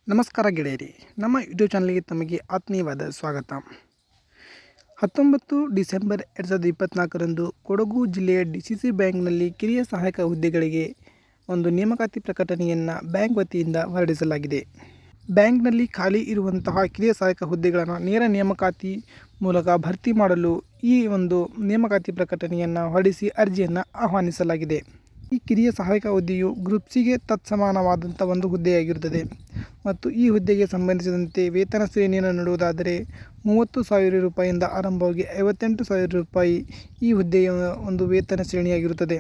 ನಮಸ್ಕಾರ ಗೆಳೆಯರಿ, ನಮ್ಮ ಯೂಟ್ಯೂಬ್ ಚಾನಲ್ಗೆ ತಮಗೆ ಆತ್ಮೀಯವಾದ ಸ್ವಾಗತ. 19 ಡಿಸೆಂಬರ್ 2024ರಂದು ಕೊಡಗು ಜಿಲ್ಲೆಯ DCC ಬ್ಯಾಂಕ್ನಲ್ಲಿ ಕಿರಿಯ ಸಹಾಯಕ ಹುದ್ದೆಗಳಿಗೆ ಒಂದು ನೇಮಕಾತಿ ಪ್ರಕಟಣೆಯನ್ನು ಬ್ಯಾಂಕ್ ವತಿಯಿಂದ ಹೊರಡಿಸಲಾಗಿದೆ. ಬ್ಯಾಂಕ್ನಲ್ಲಿ ಖಾಲಿ ಇರುವಂತಹ ಕಿರಿಯ ಸಹಾಯಕ ಹುದ್ದೆಗಳನ್ನು ನೇರ ನೇಮಕಾತಿ ಮೂಲಕ ಭರ್ತಿ ಮಾಡಲು ಈ ಒಂದು ನೇಮಕಾತಿ ಪ್ರಕಟಣೆಯನ್ನು ಹೊರಡಿಸಿ ಅರ್ಜಿಯನ್ನು ಆಹ್ವಾನಿಸಲಾಗಿದೆ. ಈ ಕಿರಿಯ ಸಹಾಯಕ ಹುದ್ದೆಯು ಗ್ರೂಪ್ ಸಿಗೆ ತತ್ಸಮಾನವಾದಂಥ ಒಂದು ಹುದ್ದೆಯಾಗಿರುತ್ತದೆ ಮತ್ತು ಈ ಹುದ್ದೆಗೆ ಸಂಬಂಧಿಸಿದಂತೆ ವೇತನ ಶ್ರೇಣಿಯನ್ನು ನೋಡುವುದಾದರೆ 30,000 ರೂಪಾಯಿಯಿಂದ ಆರಂಭವಾಗಿ 58,000 ರೂಪಾಯಿ ಈ ಹುದ್ದೆಯ ಒಂದು ವೇತನ ಶ್ರೇಣಿಯಾಗಿರುತ್ತದೆ.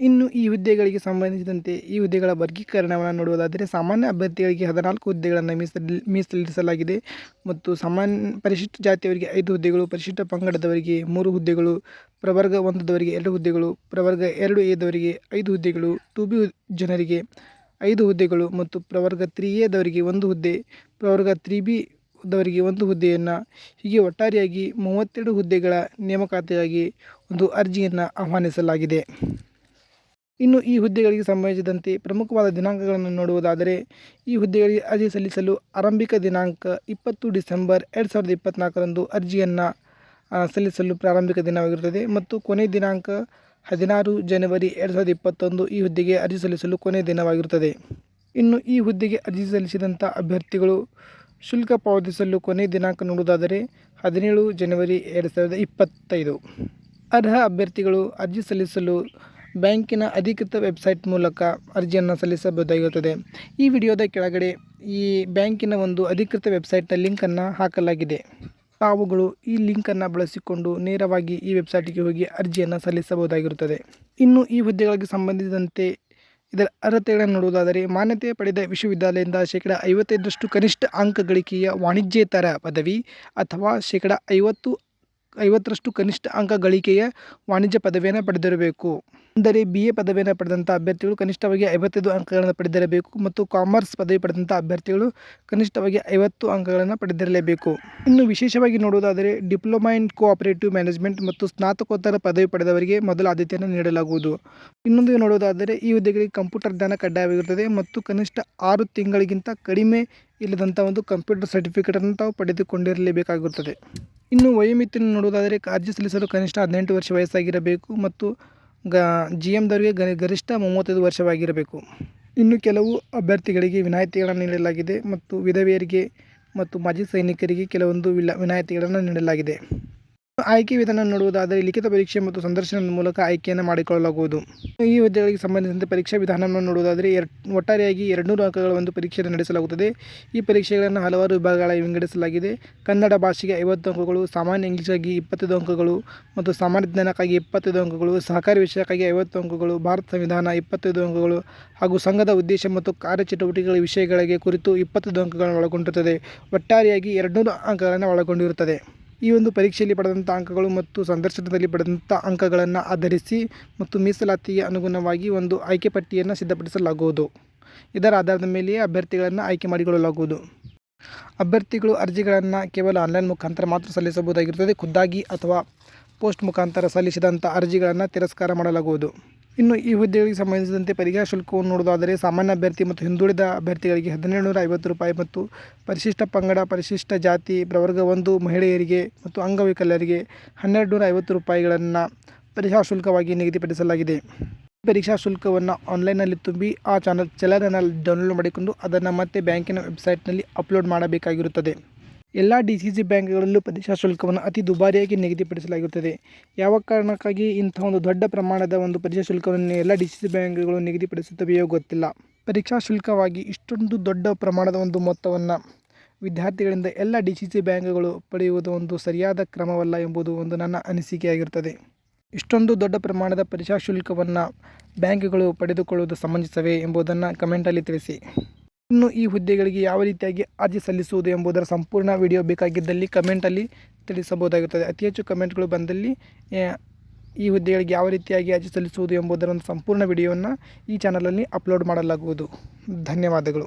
ಇನ್ನು ಈ ಹುದ್ದೆಗಳಿಗೆ ಸಂಬಂಧಿಸಿದಂತೆ ಈ ಹುದ್ದೆಗಳ ವರ್ಗೀಕರಣವನ್ನು ನೋಡುವುದಾದರೆ ಸಾಮಾನ್ಯ ಅಭ್ಯರ್ಥಿಗಳಿಗೆ 14 ಹುದ್ದೆಗಳನ್ನು ಮೀಸಲಿರಿಸಲಾಗಿದೆ ಮತ್ತು ಪರಿಶಿಷ್ಟ ಜಾತಿಯವರಿಗೆ 5 ಹುದ್ದೆಗಳು, ಪರಿಶಿಷ್ಟ ಪಂಗಡದವರಿಗೆ 3 ಹುದ್ದೆಗಳು, ಪ್ರವರ್ಗ 1ದವರಿಗೆ 2 ಹುದ್ದೆಗಳು, ಪ್ರವರ್ಗ 2ಎದವರಿಗೆ 5 ಹುದ್ದೆಗಳು, 2B ಜನರಿಗೆ 5 ಹುದ್ದೆಗಳು ಮತ್ತು ಪ್ರವರ್ಗ 3ಎದವರಿಗೆ 1 ಹುದ್ದೆ, ಪ್ರವರ್ಗ 3B ದವರಿಗೆ 1 ಹುದ್ದೆಯನ್ನು ಹೀಗೆ ಒಟ್ಟಾರೆಯಾಗಿ 32 ಹುದ್ದೆಗಳ ನೇಮಕಾತಿಯಾಗಿ ಒಂದು ಅರ್ಜಿಯನ್ನು ಆಹ್ವಾನಿಸಲಾಗಿದೆ. ಇನ್ನು ಈ ಹುದ್ದೆಗಳಿಗೆ ಸಂಬಂಧಿಸಿದಂತೆ ಪ್ರಮುಖವಾದ ದಿನಾಂಕಗಳನ್ನು ನೋಡುವುದಾದರೆ ಈ ಹುದ್ದೆಗಳಿಗೆ ಅರ್ಜಿ ಸಲ್ಲಿಸಲು ಆರಂಭಿಕ ದಿನಾಂಕ 20 ಡಿಸೆಂಬರ್ 2024ರಂದು ಅರ್ಜಿಯನ್ನು ಸಲ್ಲಿಸಲು ಪ್ರಾರಂಭಿಕ ದಿನವಾಗಿರುತ್ತದೆ ಮತ್ತು ಕೊನೆಯ ದಿನಾಂಕ 16 ಜನವರಿ 2021 ಈ ಹುದ್ದೆಗೆ ಅರ್ಜಿ ಸಲ್ಲಿಸಲು ಕೊನೆಯ ದಿನವಾಗಿರುತ್ತದೆ. ಇನ್ನು ಈ ಹುದ್ದೆಗೆ ಅರ್ಜಿ ಸಲ್ಲಿಸಿದಂಥ ಅಭ್ಯರ್ಥಿಗಳು ಶುಲ್ಕ ಪಾವತಿಸಲು ಕೊನೆಯ ದಿನಾಂಕ ನೋಡುವುದಾದರೆ 17 ಜನವರಿ 2025. ಅರ್ಹ ಅಭ್ಯರ್ಥಿಗಳು ಅರ್ಜಿ ಸಲ್ಲಿಸಲು ಬ್ಯಾಂಕಿನ ಅಧಿಕೃತ ವೆಬ್ಸೈಟ್ ಮೂಲಕ ಅರ್ಜಿಯನ್ನು ಸಲ್ಲಿಸಬಹುದಾಗಿರುತ್ತದೆ. ಈ ವಿಡಿಯೋದ ಕೆಳಗಡೆ ಈ ಬ್ಯಾಂಕಿನ ಒಂದು ಅಧಿಕೃತ ವೆಬ್ಸೈಟ್ನ ಲಿಂಕನ್ನು ಹಾಕಲಾಗಿದೆ. ತಾವುಗಳು ಈ ಲಿಂಕನ್ನು ಬಳಸಿಕೊಂಡು ನೇರವಾಗಿ ಈ ವೆಬ್ಸೈಟ್ಗೆ ಹೋಗಿ ಅರ್ಜಿಯನ್ನು ಸಲ್ಲಿಸಬಹುದಾಗಿರುತ್ತದೆ. ಇನ್ನು ಈ ಹುದ್ದೆಗಳಿಗೆ ಸಂಬಂಧಿಸಿದಂತೆ ಇದರ ಅರ್ಹತೆಗಳನ್ನು ನೋಡುವುದಾದರೆ ಮಾನ್ಯತೆ ಪಡೆದ ವಿಶ್ವವಿದ್ಯಾಲಯದಿಂದ 55% ಕನಿಷ್ಠ ಅಂಕ ಗಳಿಕೆಯ ವಾಣಿಜ್ಯೇತರ ಪದವಿ ಅಥವಾ 50% ಕನಿಷ್ಠ ಅಂಕ ಗಳಿಕೆಯ ವಾಣಿಜ್ಯ ಪದವಿಯನ್ನು ಪಡೆದಿರಬೇಕು. ಅಂದರೆ BA ಪದವಿಯನ್ನು ಪಡೆದಂಥ ಅಭ್ಯರ್ಥಿಗಳು ಕನಿಷ್ಠವಾಗಿ 55 ಅಂಕಗಳನ್ನು ಪಡೆದಿರಬೇಕು ಮತ್ತು ಕಾಮರ್ಸ್ ಪದವಿ ಪಡೆದಂಥ ಅಭ್ಯರ್ಥಿಗಳು ಕನಿಷ್ಠವಾಗಿ 50 ಅಂಕಗಳನ್ನು ಪಡೆದಿರಲೇಬೇಕು. ಇನ್ನು ವಿಶೇಷವಾಗಿ ನೋಡುವುದಾದರೆ ಡಿಪ್ಲೊಮಾ ಇನ್ ಕೋಆಪರೇಟಿವ್ ಮ್ಯಾನೇಜ್ಮೆಂಟ್ ಮತ್ತು ಸ್ನಾತಕೋತ್ತರ ಪದವಿ ಪಡೆದವರಿಗೆ ಮೊದಲ ಆದ್ಯತೆಯನ್ನು ನೀಡಲಾಗುವುದು. ಇನ್ನೊಂದು ನೋಡುವುದಾದರೆ ಈ ಹುದ್ದೆಗಳಿಗೆ ಕಂಪ್ಯೂಟರ್ ಜ್ಞಾನ ಕಡ್ಡಾಯವಾಗಿರುತ್ತದೆ ಮತ್ತು ಕನಿಷ್ಠ 6 ತಿಂಗಳಿಗಿಂತ ಕಡಿಮೆ ಇಲ್ಲದಂಥ ಒಂದು ಕಂಪ್ಯೂಟರ್ ಸರ್ಟಿಫಿಕೇಟನ್ನು ತಾವು ಪಡೆದುಕೊಂಡಿರಲೇಬೇಕಾಗುತ್ತದೆ. ಇನ್ನು ವಯೋಮಿತಿಯನ್ನು ನೋಡುವುದಾದರೆ ಅರ್ಜಿ ಸಲ್ಲಿಸಲು ಕನಿಷ್ಠ 18 ವರ್ಷ ವಯಸ್ಸಾಗಿರಬೇಕು ಮತ್ತು GMದವರಿಗೆ ಗರಿಷ್ಠ 35 ವರ್ಷವಾಗಿರಬೇಕು. ಇನ್ನು ಕೆಲವು ಅಭ್ಯರ್ಥಿಗಳಿಗೆ ವಿನಾಯಿತಿಗಳನ್ನು ನೀಡಲಾಗಿದೆ ಮತ್ತು ವಿಧವೆಯರಿಗೆ ಮತ್ತು ಮಾಜಿ ಸೈನಿಕರಿಗೆ ಕೆಲವೊಂದು ವಿನಾಯಿತಿಗಳನ್ನು ನೀಡಲಾಗಿದೆ. ಆಯ್ಕೆ ವಿಧಾನ ನೋಡುವುದಾದರೆ ಲಿಖಿತ ಪರೀಕ್ಷೆ ಮತ್ತು ಸಂದರ್ಶನದ ಮೂಲಕ ಆಯ್ಕೆಯನ್ನು ಮಾಡಿಕೊಳ್ಳಲಾಗುವುದು. ಈ ಹುದ್ದೆಗಳಿಗೆ ಸಂಬಂಧಿಸಿದಂತೆ ಪರೀಕ್ಷಾ ವಿಧಾನವನ್ನು ನೋಡುವುದಾದರೆ ಒಟ್ಟಾರೆಯಾಗಿ 200 ಅಂಕಗಳ ಒಂದು ಪರೀಕ್ಷೆಯನ್ನು ನಡೆಸಲಾಗುತ್ತದೆ. ಈ ಪರೀಕ್ಷೆಗಳನ್ನು ಹಲವಾರು ವಿಭಾಗಗಳಾಗಿ ವಿಂಗಡಿಸಲಾಗಿದೆ. ಕನ್ನಡ ಭಾಷೆಗೆ 50 ಅಂಕಗಳು, ಸಾಮಾನ್ಯ ಇಂಗ್ಲಿಷ್ಗಾಗಿ 25 ಅಂಕಗಳು ಮತ್ತು ಸಾಮಾನ್ಯ ಜ್ಞಾನಕ್ಕಾಗಿ 25 ಅಂಕಗಳು, ಸಹಕಾರಿ ವಿಷಯಕ್ಕಾಗಿ 50 ಅಂಕಗಳು, ಭಾರತ ಸಂವಿಧಾನ 25 ಅಂಕಗಳು ಹಾಗೂ ಸಂಘದ ಉದ್ದೇಶ ಮತ್ತು ಕಾರ್ಯಚಟುವಟಿಕೆಗಳ ವಿಷಯಗಳಿಗೆ ಕುರಿತು 25 ಅಂಕಗಳನ್ನು ಒಳಗೊಂಡಿರುತ್ತದೆ. ಒಟ್ಟಾರೆಯಾಗಿ 200 ಅಂಕಗಳನ್ನು ಒಳಗೊಂಡಿರುತ್ತದೆ. ಈ ಒಂದು ಪರೀಕ್ಷೆಯಲ್ಲಿ ಪಡೆದಂಥ ಅಂಕಗಳು ಮತ್ತು ಸಂದರ್ಶನದಲ್ಲಿ ಪಡೆದಂಥ ಅಂಕಗಳನ್ನು ಆಧರಿಸಿ ಮತ್ತು ಮೀಸಲಾತಿಗೆ ಅನುಗುಣವಾಗಿ ಒಂದು ಆಯ್ಕೆ ಪಟ್ಟಿಯನ್ನು ಸಿದ್ಧಪಡಿಸಲಾಗುವುದು. ಇದರ ಆಧಾರದ ಮೇಲೆಯೇ ಅಭ್ಯರ್ಥಿಗಳನ್ನು ಆಯ್ಕೆ ಮಾಡಿಕೊಳ್ಳಲಾಗುವುದು. ಅಭ್ಯರ್ಥಿಗಳು ಅರ್ಜಿಗಳನ್ನು ಕೇವಲ ಆನ್ಲೈನ್ ಮುಖಾಂತರ ಮಾತ್ರ ಸಲ್ಲಿಸಬಹುದಾಗಿರುತ್ತದೆ. ಖುದ್ದಾಗಿ ಅಥವಾ ಪೋಸ್ಟ್ ಮುಖಾಂತರ ಸಲ್ಲಿಸಿದಂಥ ಅರ್ಜಿಗಳನ್ನು ತಿರಸ್ಕಾರ ಮಾಡಲಾಗುವುದು. ಇನ್ನು ಈ ಹುದ್ದೆಗಳಿಗೆ ಸಂಬಂಧಿಸಿದಂತೆ ಪರೀಕ್ಷಾ ಶುಲ್ಕವನ್ನು ನೋಡುವುದಾದರೆ ಸಾಮಾನ್ಯ ಅಭ್ಯರ್ಥಿ ಮತ್ತು ಹಿಂದುಳಿದ ಅಭ್ಯರ್ಥಿಗಳಿಗೆ 1750 ರೂಪಾಯಿ ಮತ್ತು ಪರಿಶಿಷ್ಟ ಪಂಗಡ, ಪರಿಶಿಷ್ಟ ಜಾತಿ, ಪ್ರವರ್ಗ 1 ಮಹಿಳೆಯರಿಗೆ ಮತ್ತು ಅಂಗವಿಕಲರಿಗೆ 1250 ರೂಪಾಯಿಗಳನ್ನು ಪರೀಕ್ಷಾ ಶುಲ್ಕವಾಗಿ ನಿಗದಿಪಡಿಸಲಾಗಿದೆ. ಪರೀಕ್ಷಾ ಶುಲ್ಕವನ್ನು ಆನ್ಲೈನ್ನಲ್ಲಿ ತುಂಬಿ ಆ ಚಲನನ್ನು ಡೌನ್ಲೋಡ್ ಮಾಡಿಕೊಂಡು ಅದನ್ನು ಮತ್ತೆ ಬ್ಯಾಂಕಿನ ವೆಬ್ಸೈಟ್ನಲ್ಲಿ ಅಪ್ಲೋಡ್ ಮಾಡಬೇಕಾಗಿರುತ್ತದೆ. ಎಲ್ಲ DCC ಬ್ಯಾಂಕ್ಗಳಲ್ಲೂ ಪರೀಕ್ಷಾ ಶುಲ್ಕವನ್ನು ಅತಿ ದುಬಾರಿಯಾಗಿ ನಿಗದಿಪಡಿಸಲಾಗಿರುತ್ತದೆ. ಯಾವ ಕಾರಣಕ್ಕಾಗಿ ಇಂಥ ಒಂದು ದೊಡ್ಡ ಪ್ರಮಾಣದ ಒಂದು ಪರೀಕ್ಷಾ ಶುಲ್ಕವನ್ನು ಎಲ್ಲ DCC ಬ್ಯಾಂಕ್ಗಳು ನಿಗದಿಪಡಿಸುತ್ತವೆಯೋ ಗೊತ್ತಿಲ್ಲ. ಪರೀಕ್ಷಾ ಶುಲ್ಕವಾಗಿ ಇಷ್ಟೊಂದು ದೊಡ್ಡ ಪ್ರಮಾಣದ ಒಂದು ಮೊತ್ತವನ್ನು ವಿದ್ಯಾರ್ಥಿಗಳಿಂದ ಎಲ್ಲ DCC ಬ್ಯಾಂಕ್ಗಳು ಪಡೆಯುವುದು ಒಂದು ಸರಿಯಾದ ಕ್ರಮವಲ್ಲ ಎಂಬುದು ಒಂದು ನನ್ನ ಅನಿಸಿಕೆಯಾಗಿರುತ್ತದೆ. ಇಷ್ಟೊಂದು ದೊಡ್ಡ ಪ್ರಮಾಣದ ಪರೀಕ್ಷಾ ಶುಲ್ಕವನ್ನು ಬ್ಯಾಂಕ್ಗಳು ಪಡೆದುಕೊಳ್ಳುವುದು ಸಮಂಜಸವೇ ಎಂಬುದನ್ನು ಕಮೆಂಟಲ್ಲಿ ತಿಳಿಸಿ. ಇನ್ನು ಈ ಹುದ್ದೆಗಳಿಗೆ ಯಾವ ರೀತಿಯಾಗಿ ಅರ್ಜಿ ಸಲ್ಲಿಸುವುದು ಎಂಬುದರ ಸಂಪೂರ್ಣ ವಿಡಿಯೋ ಬೇಕಾಗಿದ್ದಲ್ಲಿ ಕಮೆಂಟಲ್ಲಿ ತಿಳಿಸಬಹುದಾಗುತ್ತದೆ. ಅತಿ ಹೆಚ್ಚು ಕಮೆಂಟ್ಗಳು ಬಂದಲ್ಲಿ ಈ ಹುದ್ದೆಗಳಿಗೆ ಯಾವ ರೀತಿಯಾಗಿ ಅರ್ಜಿ ಸಲ್ಲಿಸುವುದು ಎಂಬುದರ ಒಂದು ಸಂಪೂರ್ಣ ವಿಡಿಯೋವನ್ನು ಈ ಚಾನಲಲ್ಲಿ ಅಪ್ಲೋಡ್ ಮಾಡಲಾಗುವುದು. ಧನ್ಯವಾದಗಳು.